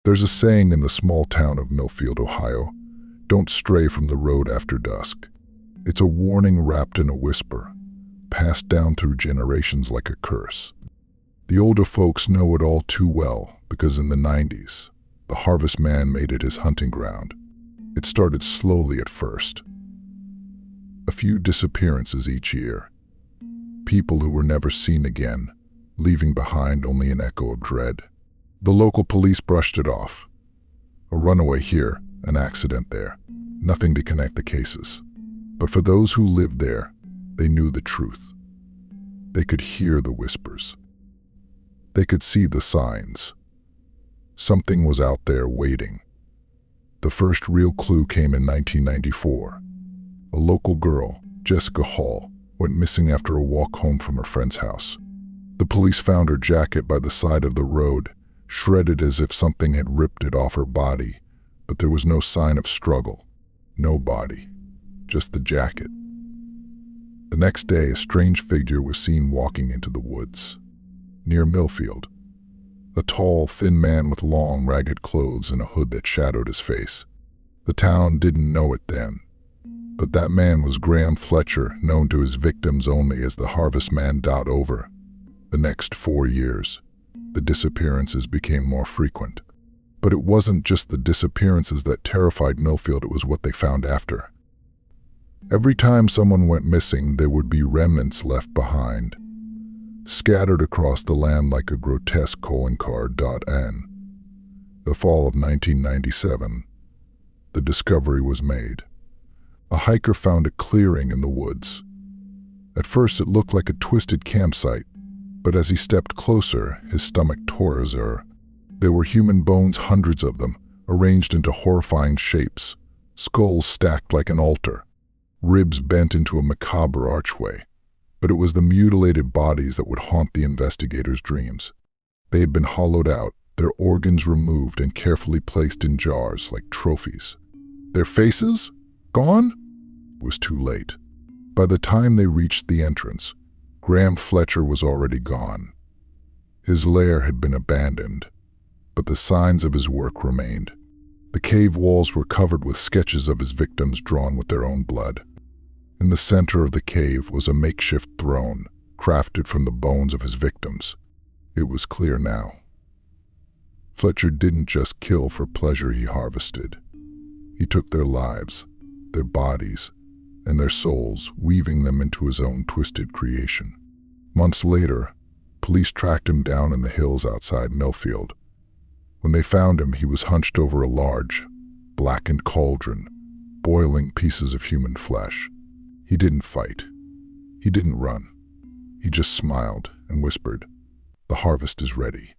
There's a saying in the small town of Millfield, Ohio, "Don't stray from the road after dusk." It's a warning wrapped in a whisper, passed down through generations like a curse. The older folks know it all too well because in the 90s, the harvest man made it his hunting ground. It started slowly at first. A few disappearances each year. People who were never seen again, leaving behind only an echo of dread. The local police brushed it off. A runaway here, an accident there. Nothing to connect the cases. But for those who lived there, they knew the truth. They could hear the whispers. They could see the signs. Something was out there waiting. The first real clue came in 1994. A local girl, Jessica Hall, went missing after a walk home from her friend's house. The police found her jacket by the side of the road, shredded as if something had ripped it off her body, but there was no sign of struggle. No body, just the jacket. The next day, a strange figure was seen walking into the woods, near Millfield. A tall, thin man with long, ragged clothes and a hood that shadowed his face. The town didn't know it then, but that man was Graham Fletcher, known to his victims only as the Harvest Man. Over the next 4 years, the disappearances became more frequent. But it wasn't just the disappearances that terrified Millfield, it was what they found after. Every time someone went missing, there would be remnants left behind, scattered across the land like a grotesque calling card. In the fall of 1997, the discovery was made. A hiker found a clearing in the woods. At first it looked like a twisted campsite, but as he stepped closer, his stomach tore as there were human bones, hundreds of them, arranged into horrifying shapes, skulls stacked like an altar, ribs bent into a macabre archway. But it was the mutilated bodies that would haunt the investigators' dreams. They had been hollowed out, their organs removed and carefully placed in jars like trophies. Their faces? Gone? It was too late. By the time they reached the entrance, Graham Fletcher was already gone. His lair had been abandoned, but the signs of his work remained. The cave walls were covered with sketches of his victims drawn with their own blood. In the center of the cave was a makeshift throne, crafted from the bones of his victims. It was clear now. Fletcher didn't just kill for pleasure, he harvested. He took their lives, their bodies, and their souls, weaving them into his own twisted creation. Months later, police tracked him down in the hills outside Millfield. When they found him, he was hunched over a large, blackened cauldron, boiling pieces of human flesh. He didn't fight. He didn't run. He just smiled and whispered, "The harvest is ready."